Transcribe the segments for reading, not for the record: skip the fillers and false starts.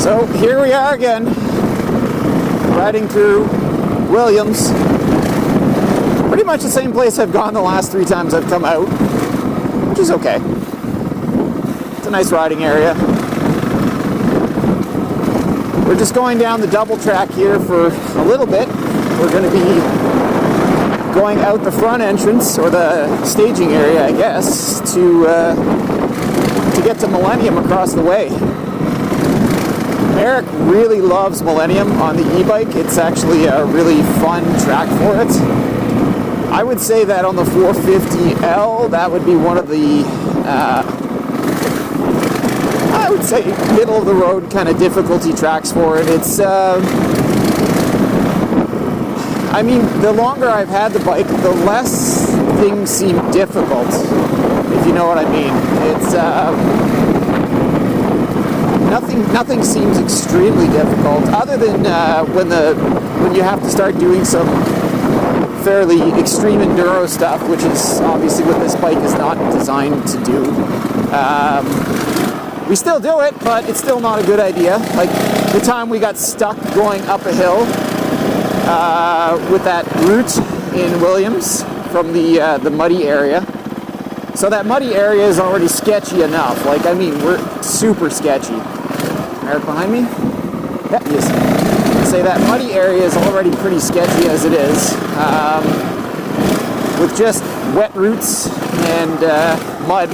So here we are again, riding through Williams. Pretty much the same place I've gone the last 3 times I've come out, which is okay. It's a nice riding area. We're just going down the double track here for a little bit. We're going to be going out the front entrance, or the staging area, I guess, to get to Millennium across the way. Eric really loves Millennium on the e-bike. It's actually a really fun track for it. I would say that on the 450L, that would be one of the, I would say, middle of the road kind of difficulty tracks for it. It's, I mean, the longer I've had the bike, the less things seem difficult, if you know what I mean. It's, nothing seems extremely difficult, other than when you have to start doing some fairly extreme enduro stuff, which is obviously what this bike is not designed to do. We still do it, but it's still not a good idea. Like the time we got stuck going up a hill with that route in Williams from the muddy area. So that muddy area is already sketchy enough. Like, I mean, we're super sketchy. Eric behind me? Yeah, yes. Say that muddy area is already pretty sketchy as it is, with just wet roots and mud,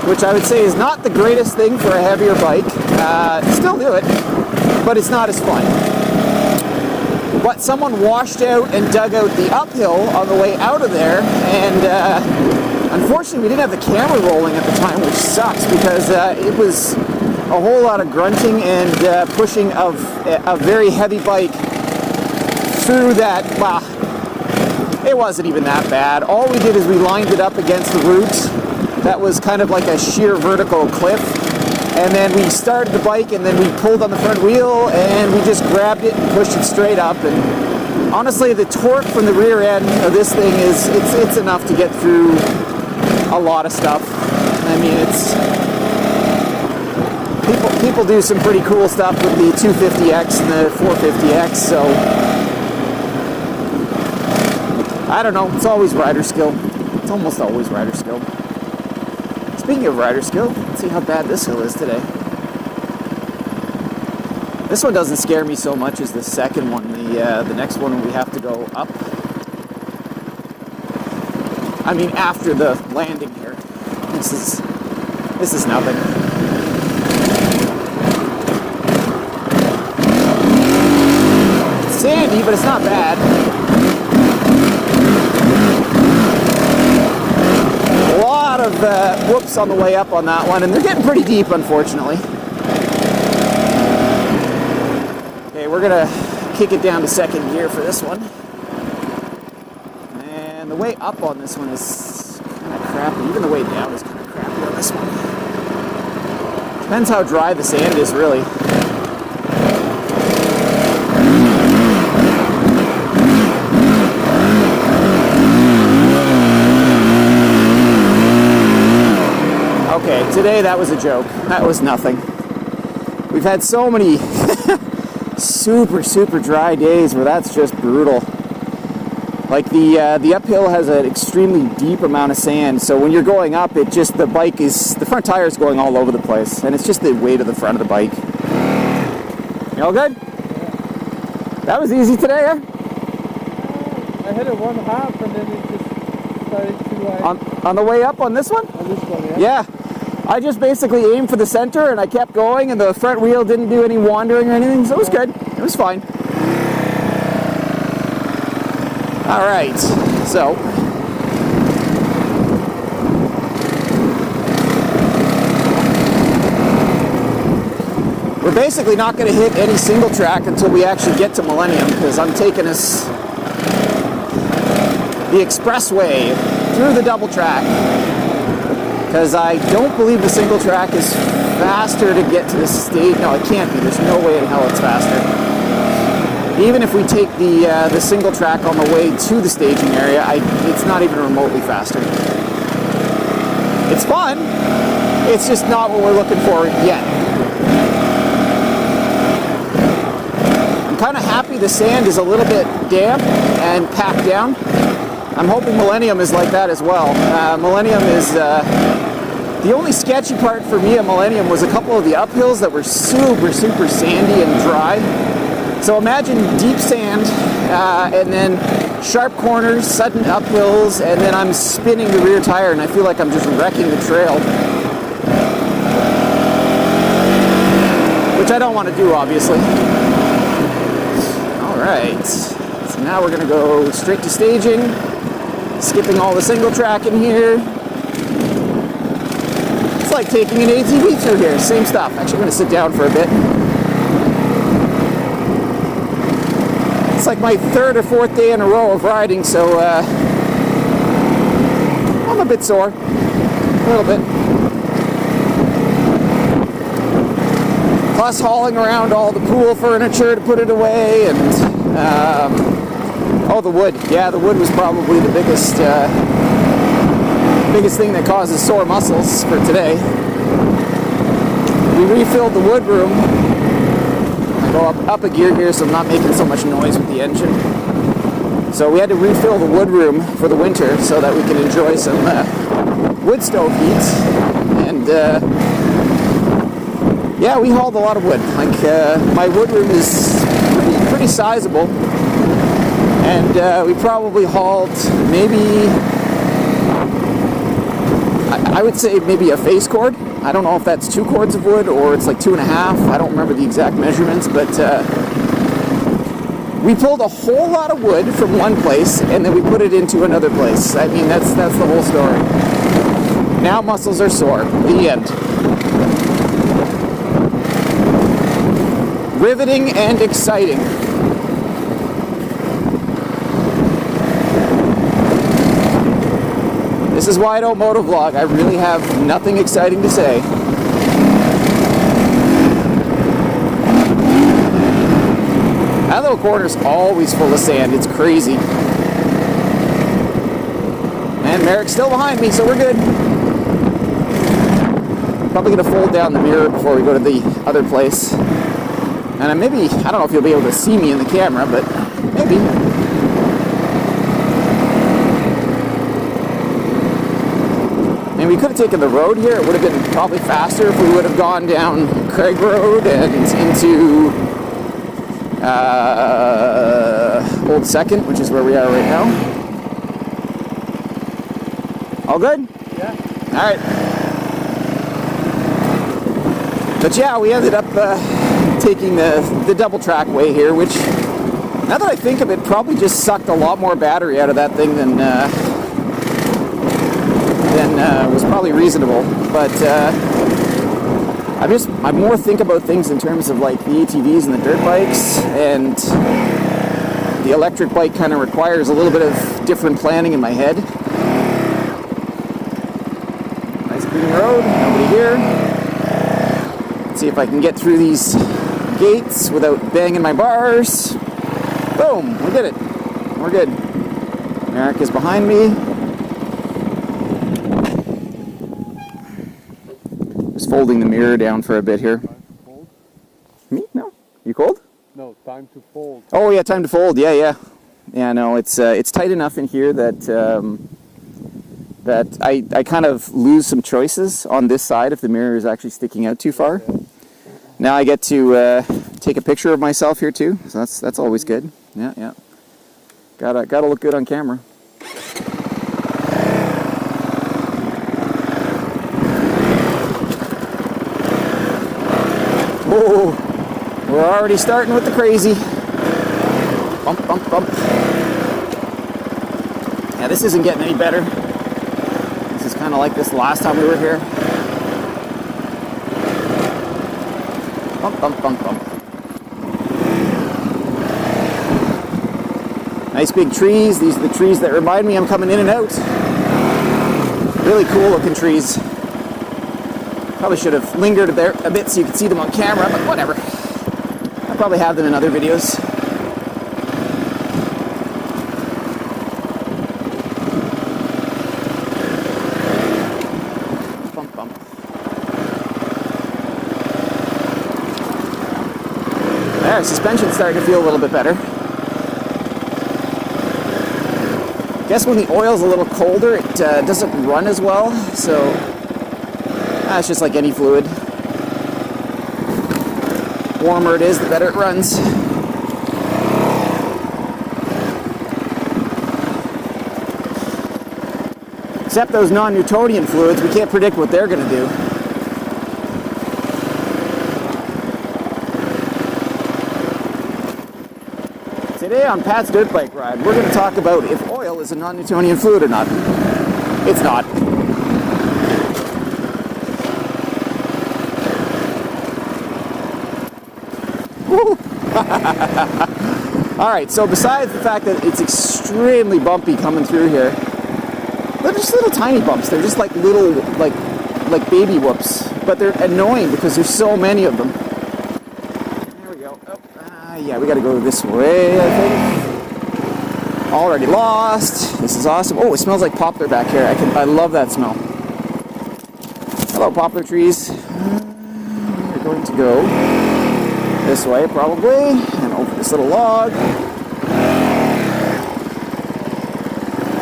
which I would say is not the greatest thing for a heavier bike. Still do it, but it's not as fun. But someone washed out and dug out the uphill on the way out of there, and unfortunately we didn't have the camera rolling at the time, which sucks, because it was a whole lot of grunting and pushing of a very heavy bike through that. Well, it wasn't even that bad. All we did is we lined it up against the route that was kind of like a sheer vertical cliff, and then we started the bike, and then we pulled on the front wheel, and we just grabbed it and pushed it straight up. And honestly, the torque from the rear end of this thing is it's enough to get through a lot of stuff. I mean, it's people do some pretty cool stuff with the 250X and the 450X, so I don't know, it's always rider skill. It's almost always rider skill. Speaking of rider skill, let's see how bad this hill is today. This one doesn't scare me so much as the second one. The next one we have to go up. I mean, after the landing here. This is nothing. It's sandy, but it's not bad. A lot of whoops on the way up on that one, and they're getting pretty deep, unfortunately. Okay, we're gonna kick it down to second gear for this one. And the way up on this one is kind of crappy. Even the way down is kind of crappy on this one. Depends how dry the sand is, really. Okay, today that was a joke. That was nothing. We've had so many super dry days where that's just brutal. Like the uphill has an extremely deep amount of sand, so when you're going up, the front tire is going all over the place, and it's just the weight of the front of the bike. You all good? Yeah. That was easy today, eh? I hit it 1/2 and then it just started to on the way up on this one? On this one, yeah. Yeah. I just basically aimed for the center and I kept going, and the front wheel didn't do any wandering or anything, so it was good. It was fine. All right, so we're basically not going to hit any single track until we actually get to Millennium, because I'm taking us the expressway through the double track, because I don't believe the single track is faster to get to the stage. No, it can't be. There's no way in hell it's faster. Even if we take the single track on the way to the staging area, it's not even remotely faster. It's fun. It's just not what we're looking for yet. kind of happy the sand is a little bit damp and packed down. I'm hoping Millennium is like that as well. Millennium is, the only sketchy part for me at Millennium was a couple of the uphills that were super, super sandy and dry. So imagine deep sand, and then sharp corners, sudden uphills, and then I'm spinning the rear tire and I feel like I'm just wrecking the trail. Which I don't want to do, obviously. Alright, so now we're going to go straight to staging, skipping all the single track in here. It's like taking an ATV through here, same stuff. Actually, I'm going to sit down for a bit. It's like my third or fourth day in a row of riding, so I'm a bit sore, a little bit. Plus hauling around all the pool furniture to put it away, and oh, the wood. Yeah, the wood was probably the biggest thing that causes sore muscles for today. We refilled the wood room. I go up a gear here so I'm not making so much noise with the engine. So we had to refill the wood room for the winter so that we can enjoy some wood stove heat. And yeah, we hauled a lot of wood. Like my wood room is pretty sizable, and we probably hauled maybe, I would say maybe a face cord. I don't know if that's 2 cords of wood or it's like 2.5. I don't remember the exact measurements, but we pulled a whole lot of wood from one place and then we put it into another place. I mean, that's the whole story. Now muscles are sore. The end. Riveting and exciting. This is why I don't motovlog. I really have nothing exciting to say. That little corner's always full of sand. It's crazy. And Merrick's still behind me, so we're good. Probably gonna fold down the mirror before we go to the other place. And maybe, I don't know if you'll be able to see me in the camera, but maybe. And we could have taken the road here. It would have been probably faster if we would have gone down Craig Road and into Old Second, which is where we are right now. All good? Yeah. All right. But yeah, we ended up taking the double track way here, which, now that I think of it, probably just sucked a lot more battery out of that thing than was probably reasonable. But I more think about things in terms of like the ATVs and the dirt bikes, and the electric bike kind of requires a little bit of different planning in my head. Nice clean road, nobody here. Let's see if I can get through these gates without banging my bars. Boom, we did it. We're good. Merrick is behind me. Just folding the mirror down for a bit here. Time to fold? Me? No. You cold? No, time to fold. Oh yeah, time to fold. Yeah. Yeah, no, it's tight enough in here that that I kind of lose some choices on this side if the mirror is actually sticking out too far. Yeah. Now I get to take a picture of myself here too, so that's always good. Yeah. Gotta look good on camera. Oh, we're already starting with the crazy. Bump, bump, bump. Yeah, this isn't getting any better. This is kind of like this last time we were here. Bump, bump, bump, bump. Nice big trees. These are the trees that remind me I'm coming in and out. Really cool looking trees. Probably should have lingered there a bit so you could see them on camera, but whatever. I'll probably have them in other videos. Bump, bump. There, suspension's starting to feel a little bit better. I guess when the oil's a little colder, it doesn't run as well, so it's just like any fluid. The warmer it is, the better it runs. Except those non-Newtonian fluids, we can't predict what they're going to do. Today on Pat's Dirt Bike Ride, we're going to talk about if oil is a non-Newtonian fluid or not. It's not. Alright, so besides the fact that it's extremely bumpy coming through here, they're just little tiny bumps. They're just like little, like baby whoops. But they're annoying because there's so many of them. There we go. Yeah, we gotta go this way, I think. Already lost. This is awesome. Oh, it smells like poplar back here. I love that smell. Hello, poplar trees. We're going to go this way, probably, and over this little log.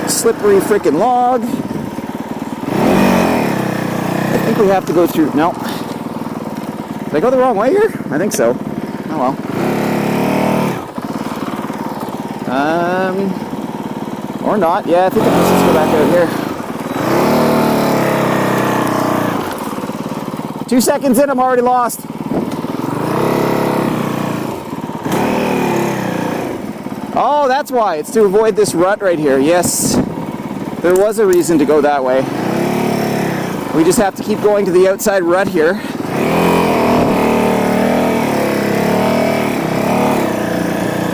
Slippery freaking log. I think we have to go through. No. Did I go the wrong way here? I think so. Oh well. Or not. Yeah, I think I'm supposed to go back out here. 2 seconds in, I'm already lost. Oh, that's why. It's to avoid this rut right here. Yes, there was a reason to go that way. We just have to keep going to the outside rut here.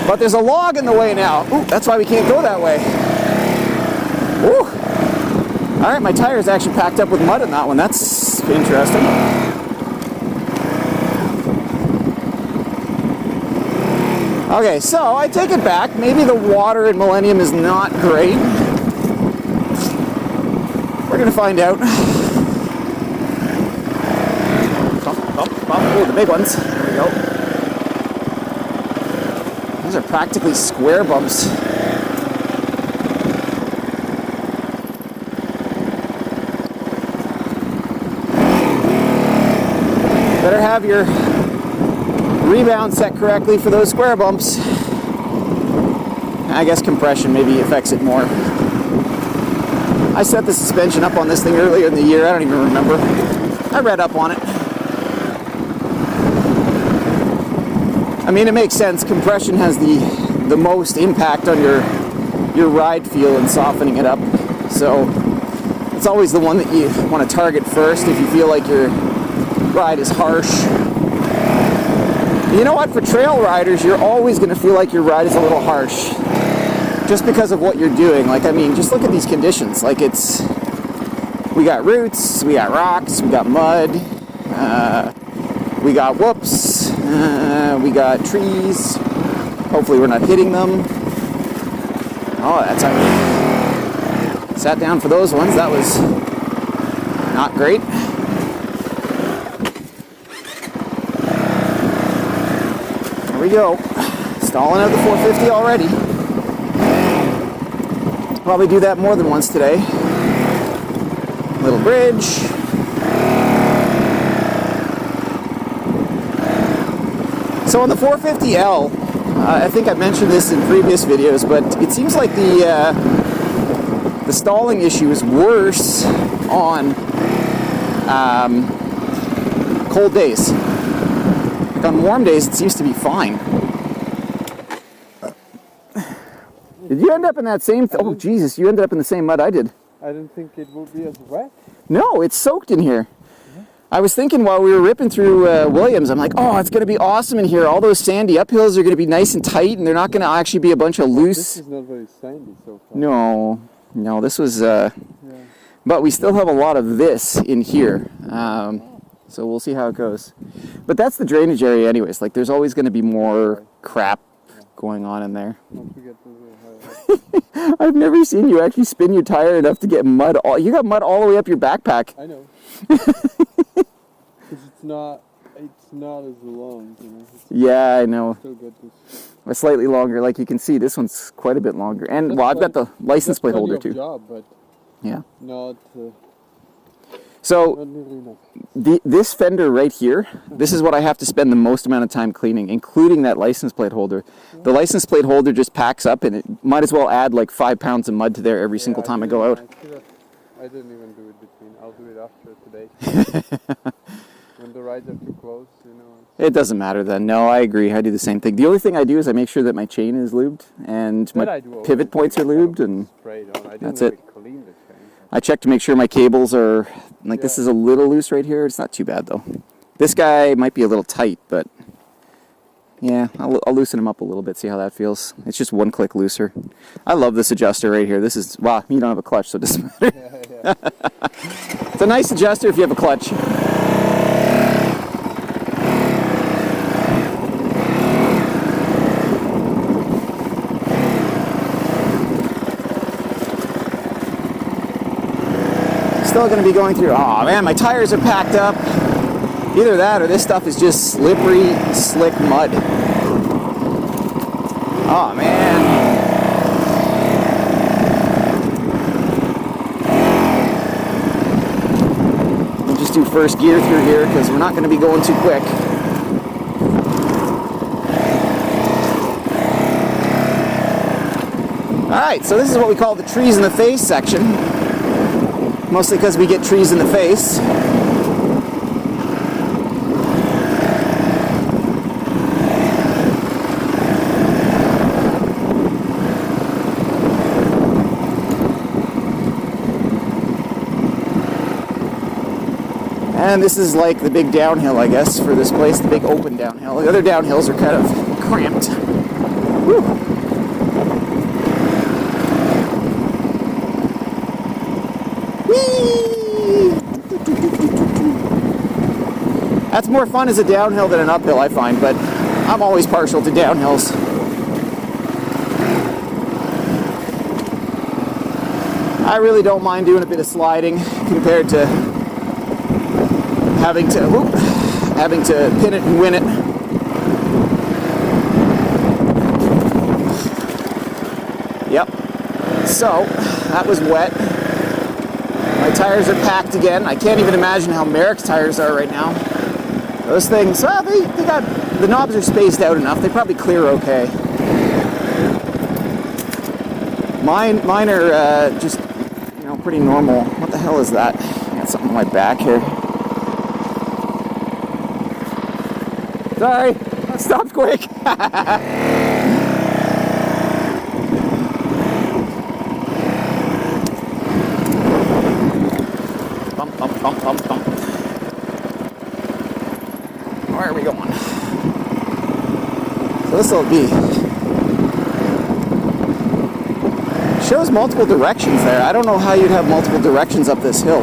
But there's a log in the way now. Ooh, that's why we can't go that way. Ooh. All right, my tire's actually packed up with mud in that one. That's interesting. Okay, so I take it back. Maybe the water in Millennium is not great. We're gonna find out. Bump, bump, bump. Oh, the big ones. There we go. These are practically square bumps. Better have your rebound set correctly for those square bumps. I guess compression maybe affects it more. I set the suspension up on this thing earlier in the year. I don't even remember. I read up on it. I mean, it makes sense. Compression has the most impact on your ride feel and softening it up. So it's always the one that you want to target first if you feel like your ride is harsh. You know what? For trail riders, you're always going to feel like your ride is a little harsh. Just because of what you're doing. Like, I mean, just look at these conditions. Like, we got roots, we got rocks, we got mud, we got whoops, we got trees. Hopefully we're not hitting them. Oh, that's how we sat down for those ones. That was not great. There we go. Stalling out the 450 already. Probably do that more than once today. Little bridge. So on the 450L, I think I mentioned this in previous videos, but it seems like the stalling issue is worse on cold days. Like on warm days, it seems to be fine. Did you end up in that same... Oh, Jesus, you ended up in the same mud I did. I didn't think it would be as wet. No, it's soaked in here. I was thinking while we were ripping through Williams, I'm like, oh, it's going to be awesome in here. All those sandy uphills are going to be nice and tight, and they're not going to actually be a bunch of loose... This is not very sandy so far. No, this was... But we still have a lot of this in here. So we'll see how it goes. But that's the drainage area anyways. Like, there's always going to be more crap going on in there. Don't forget to I've never seen you actually spin your tire enough to get mud. You got mud all the way up your backpack. I know. Because it's not it's not as long, you know. Yeah, I know. Still get this. It's slightly longer. Like you can see, this one's quite a bit longer. And That's well, I've got the license plate holder plenty too. of job, but Yeah. not. So Not nearly enough. this fender right here, this is what I have to spend the most amount of time cleaning, including that license plate holder. The license plate holder just packs up, and it might as well add like 5 pounds of mud to there every single time I go out. I didn't even do it between. I'll do it after today. When the rides are too close, you know. It doesn't matter then. No, I agree. I do the same thing. The only thing I do is I make sure that my chain is lubed and my pivot points are lubed, and that's it. Clean the chain. I check to make sure my cables are, like, this is a little loose right here. It's not too bad though. This guy might be a little tight, but yeah, I'll loosen him up a little bit, see how that feels. It's just 1 click looser. I love this adjuster right here. This is, wow, you don't have a clutch, so it doesn't matter. Yeah. It's a nice adjuster if you have a clutch. Still going to be going through, oh man, my tires are packed up. Either that or this stuff is just slippery, slick mud. Oh man. We'll just do first gear through here because we're not going to be going too quick. Alright, so this is what we call the trees in the face section. Mostly because we get trees in the face. And this is like the big downhill, I guess, for this place, the big open downhill. The other downhills are kind of cramped. Whew. Whee! That's more fun as a downhill than an uphill, I find, but I'm always partial to downhills. I really don't mind doing a bit of sliding compared to having to pin it and win it. Yep. So, that was wet. My tires are packed again. I can't even imagine how Merrick's tires are right now. Those things, well, they got, the knobs are spaced out enough. They probably clear okay. Mine are just, you know, pretty normal. What the hell is that? I got something on my back here. Sorry, I stopped quick. Bump, bump, bump, bump, bump. Where are we going? So this will be, shows multiple directions there. I don't know how you'd have multiple directions up this hill.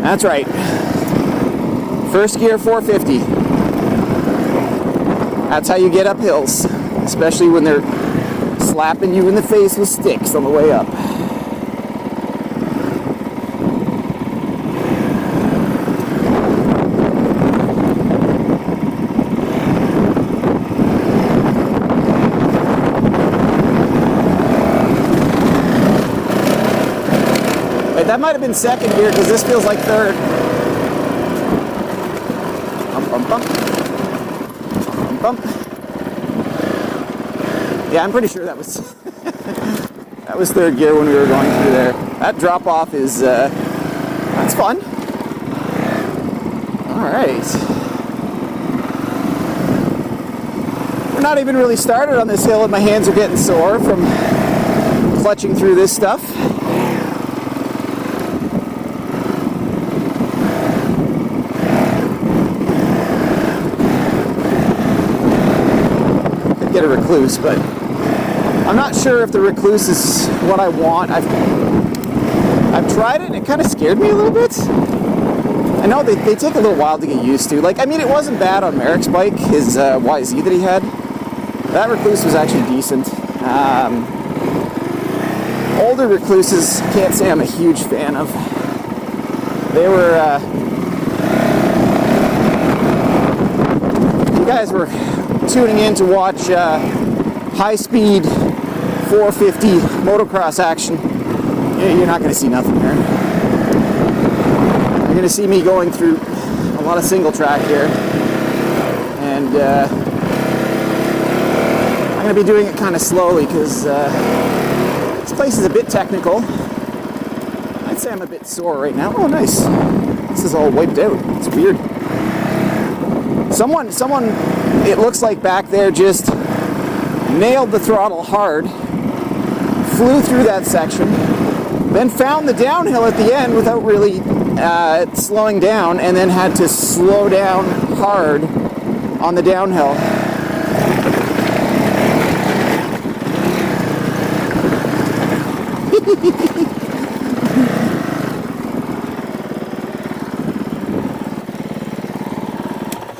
That's right. First gear 450. That's how you get up hills, especially when they're slapping you in the face with sticks on the way up. That might have been second gear because this feels like third. Bump, bump, bump. Bump, bump. Yeah, I'm pretty sure that was that was third gear when we were going through there. That drop off is that's fun. All right. We're not even really started on this hill and my hands are getting sore from clutching through this stuff. Get a recluse, but I'm not sure if the recluse is what I want. I've tried it and it kind of scared me a little bit. I know they take a little while to get used to. Like, I mean, it wasn't bad on Merrick's bike, his YZ that he had. That recluse was actually decent. Older recluses, can't say I'm a huge fan of. They were, you guys were tuning in to watch high-speed 450 motocross action. You're not going to see nothing there. You're going to see me going through a lot of single track here. And I'm going to be doing it kind of slowly because this place is a bit technical. I'd say I'm a bit sore right now. Oh, nice. This is all wiped out. It's weird. Someone, it looks like back there just nailed the throttle hard, flew through that section, then found the downhill at the end without really slowing down, and then had to slow down hard on the downhill.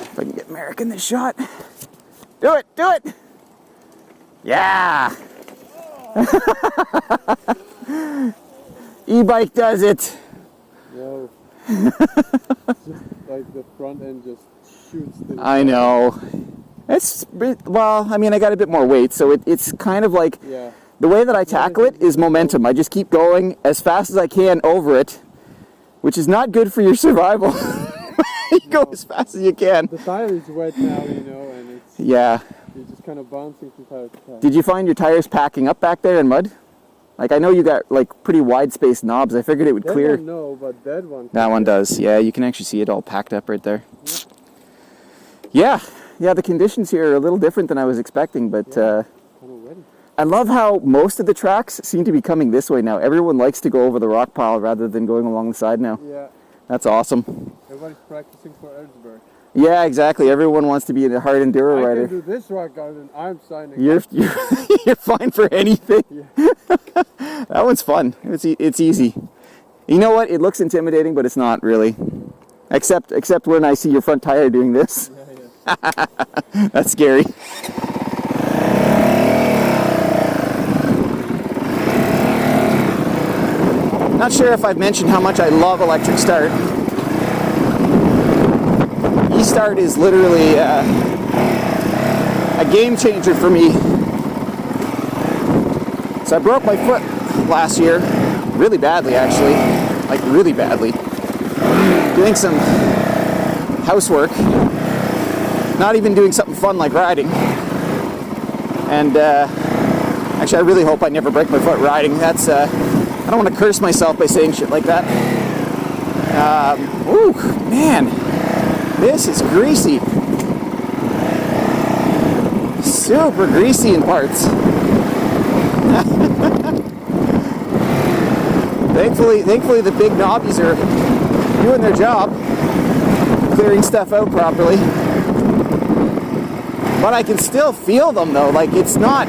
If I can get Merrick in this shot. Do it, do it! Yeah! E-bike does it! No. Like the front end just shoots. I know. It's, well, I mean, I got a bit more weight, so it's kind of like, yeah. The way that I tackle it is momentum. I just keep going as fast as I can over it, which is not good for your survival. You go as fast as you can. The tire is wet now, you know, and it's, yeah. you're just kind of bouncing from tire to tire. Did you find your tires packing up back there in mud? Like, I know you got like pretty wide spaced knobs. I figured it would clear. That one, no, but that one. That one does. Yeah, you can actually see it all packed up right there. Yeah, yeah. The conditions here are a little different than I was expecting, but I love how most of the tracks seem to be coming this way now. Everyone likes to go over the rock pile rather than going along the side now. Yeah. That's awesome. Everybody's practicing for Erzberg. Yeah, exactly. Everyone wants to be a hard enduro rider. I can do this rock garden. I'm signing. You're fine for anything. Yeah. That one's fun. It's easy. You know what? It looks intimidating, but it's not really. Except when I see your front tire doing this. Yeah. That's scary. Not sure if I've mentioned how much I love electric start. E-start is literally a game changer for me. So I broke my foot last year, really badly actually, like really badly. Doing some housework, not even doing something fun like riding. And actually I really hope I never break my foot riding. That's I don't want to curse myself by saying shit like that. Ooh, man, this is greasy. Super greasy in parts. Thankfully the big knobbies are doing their job, clearing stuff out properly. But I can still feel them though, like it's not.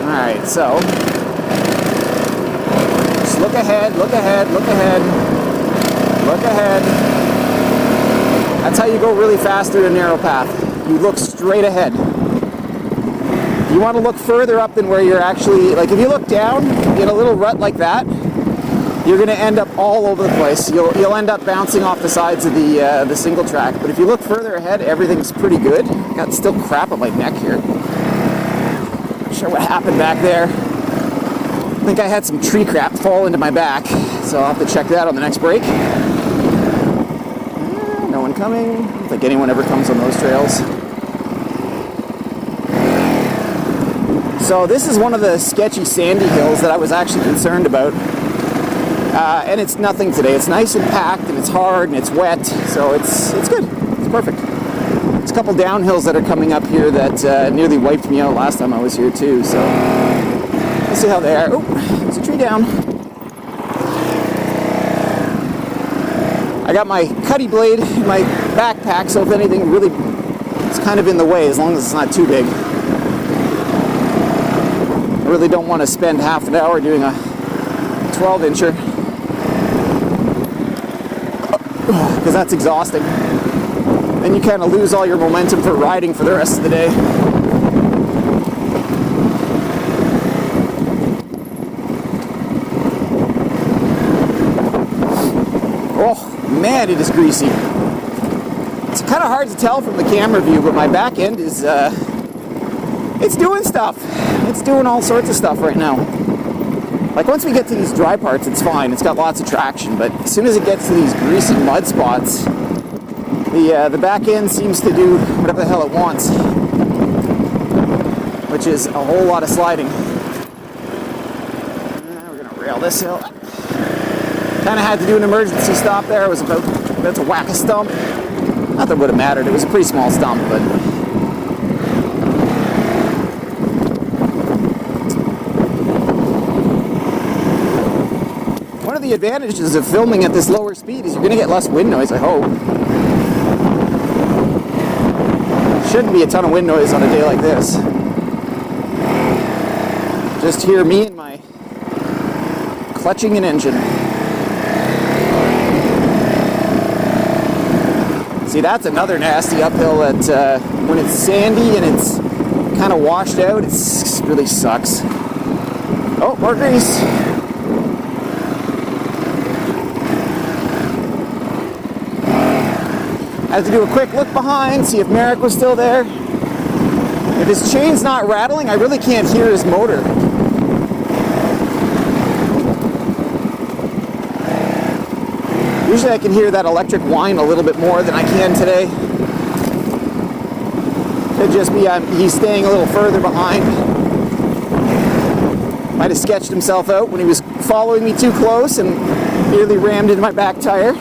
Alright, so just look ahead, look ahead, look ahead, look ahead. That's how you go really fast through a narrow path. You look straight ahead. You want to look further up than where you're actually, like if you look down in a little rut like that, you're going to end up all over the place. You'll end up bouncing off the sides of the single track. But if you look further ahead, everything's pretty good. Got still crap on my neck here. Not sure what happened back there. I think I had some tree crap fall into my back, so I'll have to check that on the next break. No one coming. I don't think anyone ever comes on those trails. So this is one of the sketchy sandy hills that I was actually concerned about. And it's nothing today. It's nice and packed, and it's hard, and it's wet, so it's good. It's perfect. There's a couple downhills that are coming up here that nearly wiped me out last time I was here too, so we'll see how they are. Oh, there's a tree down. I got my cutty blade in my backpack, so if anything really is kind of in the way, as long as it's not too big. I really don't want to spend half an hour doing a 12-incher, because that's exhausting. Then you kind of lose all your momentum for riding for the rest of the day. man, it is greasy. It's kind of hard to tell from the camera view, but my back end is, it's doing stuff. It's doing all sorts of stuff right now. Like once we get to these dry parts, it's fine. It's got lots of traction, but as soon as it gets to these greasy mud spots, the back end seems to do whatever the hell it wants, which is a whole lot of sliding. We're gonna rail this hill. Kind of had to do an emergency stop there. I was about to whack a stump. Not that it would have mattered. It was a pretty small stump, but one of the advantages of filming at this lower speed is you're going to get less wind noise, I hope. Shouldn't be a ton of wind noise on a day like this. Just hear me and my clutching an engine. See, that's another nasty uphill that when it's sandy and it's kind of washed out, it really sucks. Oh, more grease. I had to do a quick look behind, see if Merrick was still there. If his chain's not rattling, I really can't hear his motor. Usually I can hear that electric whine a little bit more than I can today. Could just be he's staying a little further behind. Might have sketched himself out when he was following me too close and nearly rammed into my back tire.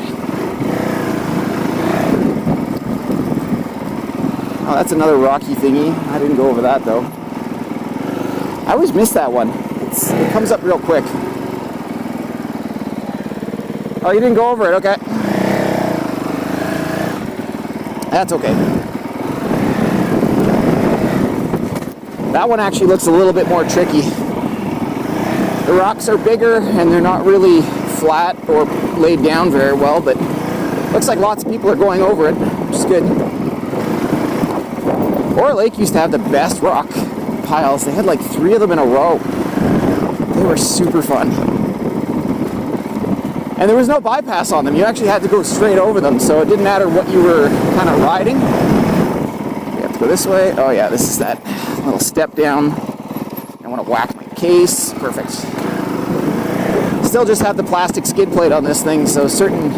Oh, that's another rocky thingy. I didn't go over that though. I always miss that one. It comes up real quick. Oh, you didn't go over it, okay. That's okay. That one actually looks a little bit more tricky. The rocks are bigger and they're not really flat or laid down very well, but looks like lots of people are going over it, which is good. Ore Lake used to have the best rock piles. They had like 3 of them in a row. They were super fun. And there was no bypass on them. You actually had to go straight over them, so it didn't matter what you were kind of riding. You have to go this way. Oh yeah, this is that little step down. I want to whack my case. Perfect. Still just have the plastic skid plate on this thing, so certain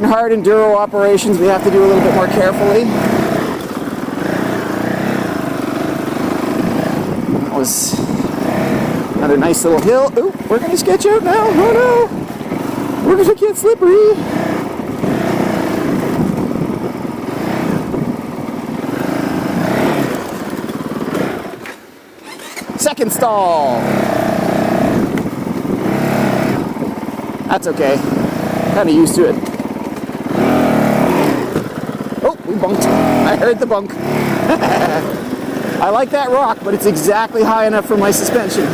hard enduro operations we have to do a little bit more carefully. That was another nice little hill. Ooh, we're going to sketch out now. Oh no! We're going to get slippery. Second stall. That's okay. Kind of used to it. Oh, we bunked. I heard the bunk. I like that rock, but it's exactly high enough for my suspension.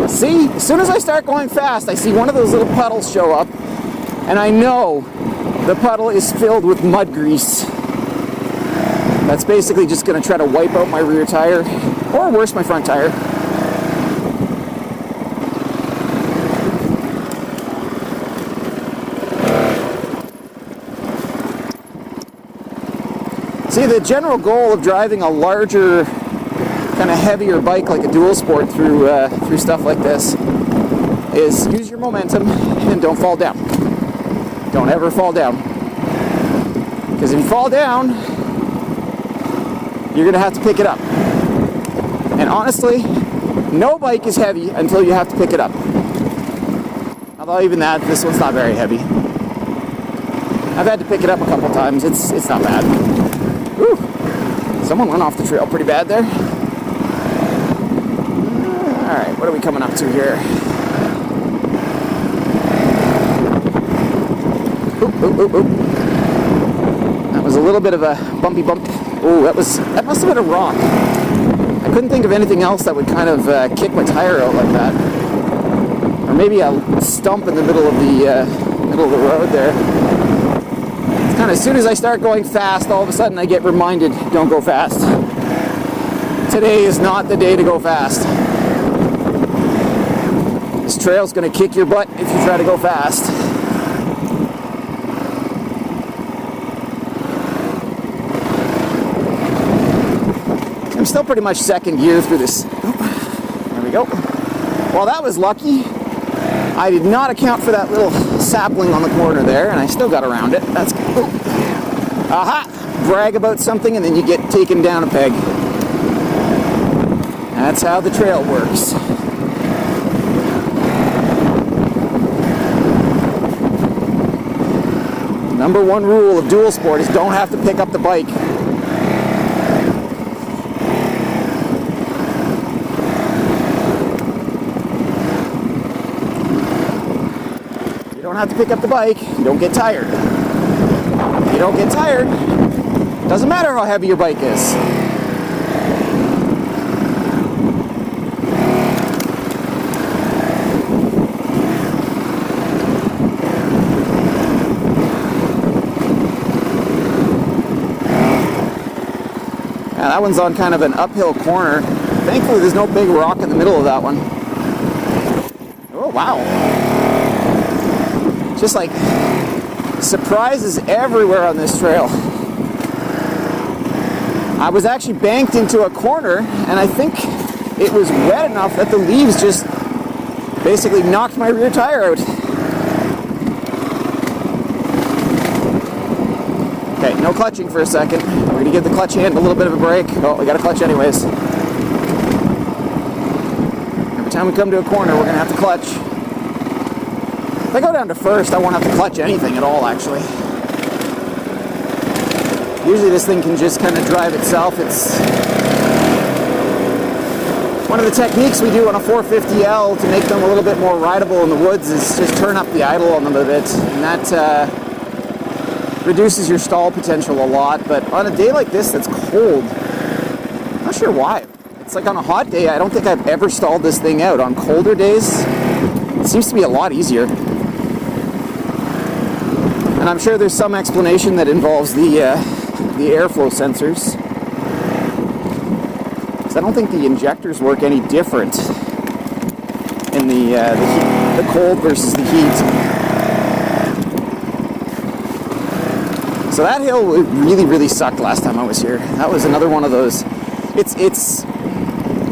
See, as soon as I start going fast, I see one of those little puddles show up, and I know the puddle is filled with mud grease. That's basically just going to try to wipe out my rear tire, or worse, my front tire. See, the general goal of driving a larger, kind of heavier bike like a dual sport through stuff like this is use your momentum and don't fall down. Don't ever fall down. Because if you fall down, you're going to have to pick it up. And honestly, no bike is heavy until you have to pick it up. Although even that, this one's not very heavy. I've had to pick it up a couple times. It's not bad. Whew. Someone went off the trail pretty bad there. Alright, what are we coming up to here? Oop, oop, oop, oop. That was a little bit of a bumpy bump. Oh, that must have been a rock. I couldn't think of anything else that would kind of kick my tire out like that. Or maybe a stump in the middle of the road there. It's kind of as soon as I start going fast, all of a sudden I get reminded, don't go fast. Today is not the day to go fast. This trail's gonna kick your butt if you try to go fast. I'm still pretty much second gear through this. There we go. Well, that was lucky. I did not account for that little sapling on the corner there, and I still got around it. That's good. Aha! Brag about something and then you get taken down a peg. That's how the trail works. Number one rule of dual sport is don't have to pick up the bike. You don't have to pick up the bike, you don't get tired. You don't get tired, doesn't matter how heavy your bike is. Yeah, that one's on kind of an uphill corner. Thankfully there's no big rock in the middle of that one. Oh wow. Just like surprises everywhere on this trail. I was actually banked into a corner and I think it was wet enough that the leaves just basically knocked my rear tire out. Okay, no clutching for a second. We're gonna give the clutch hand a little bit of a break. Oh, we got a clutch anyways. Every time we come to a corner, we're gonna have to clutch. If I go down to first, I won't have to clutch anything at all, actually. Usually this thing can just kind of drive itself. It's one of the techniques we do on a 450L to make them a little bit more rideable in the woods is just turn up the idle on them a bit. And that reduces your stall potential a lot. But on a day like this that's cold, I'm not sure why. It's like on a hot day, I don't think I've ever stalled this thing out. On colder days, it seems to be a lot easier. And I'm sure there's some explanation that involves the airflow sensors. Because I don't think the injectors work any different in the cold versus the heat. So that hill really, really sucked last time I was here. That was another one of those. It's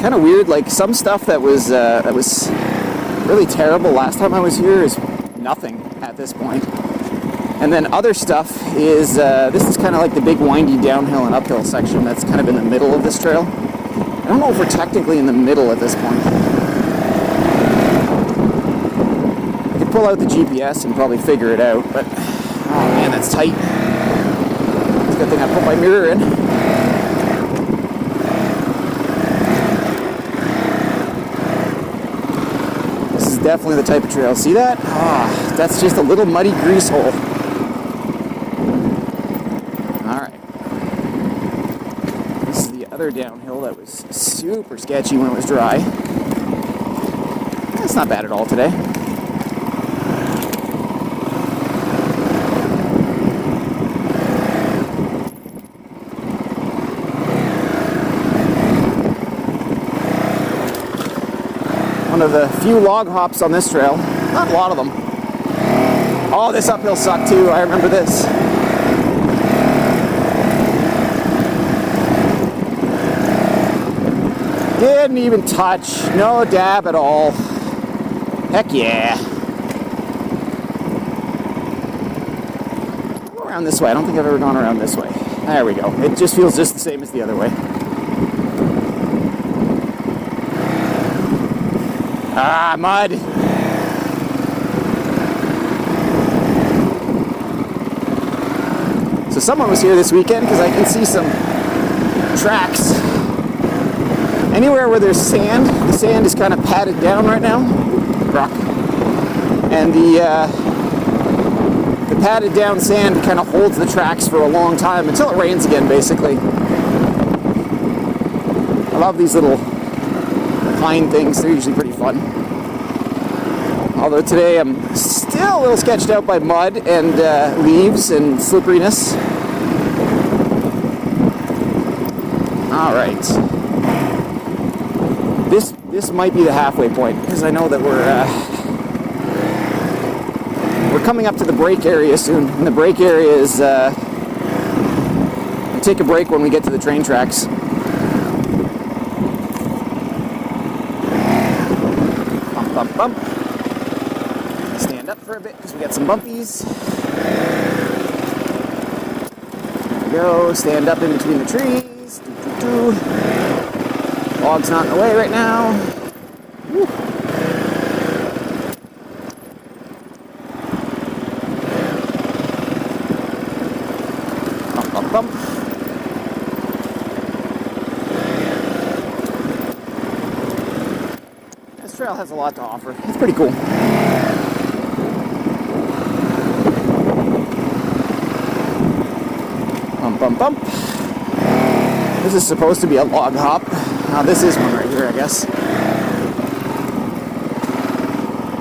kind of weird. Like some stuff that was really terrible last time I was here is nothing at this point. And then other stuff is, this is kind of like the big windy downhill and uphill section that's kind of in the middle of this trail. I don't know if we're technically in the middle at this point. I could pull out the GPS and probably figure it out, but oh man, that's tight. It's a good thing I put my mirror in. This is definitely the type of trail. See that? Ah, that's just a little muddy grease hole. Other downhill that was super sketchy when it was dry. That's not bad at all today. One of the few log hops on this trail. Not a lot of them. Oh, this uphill sucked too. I remember this. Didn't even touch, no dab at all. Heck yeah. Go around this way. I don't think I've ever gone around this way. There we go. It just feels just the same as the other way. Ah, mud. So someone was here this weekend because I can see some tracks. Anywhere where there's sand, the sand is kind of patted down right now. Rock. And the patted down sand kind of holds the tracks for a long time until it rains again, basically. I love these little pine things. They're usually pretty fun. Although today I'm still a little sketched out by mud and leaves and slipperiness. All right. This might be the halfway point, because I know that we're coming up to the brake area soon, and the brake area is we take a break when we get to the train tracks. Bump, bump, bump. Stand up for a bit because we got some bumpies. There we go. Stand up in between the trees. Log's not in the way right now. Woo. Bump, bump, bump. This trail has a lot to offer. It's pretty cool. Bump, bump, bump. This is supposed to be a log hop. Now this is one right here, I guess.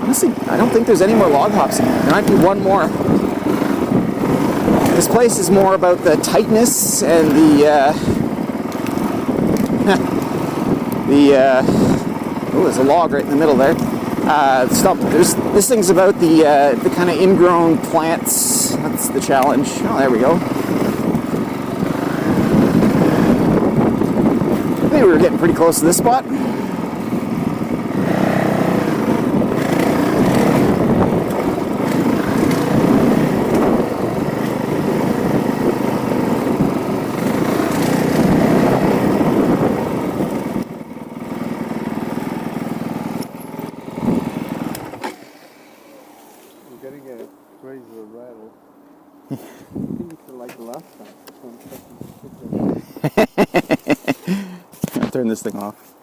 Honestly, I don't think there's any more log hops in here. There might be one more. This place is more about the tightness and oh, there's a log right in the middle there. Stump. This thing's about the kind of ingrown plants. That's the challenge. Oh, there we go. I think we were getting pretty close to this spot. We're getting a crazy rattle. I think it's like the last time. I'll turn this thing off.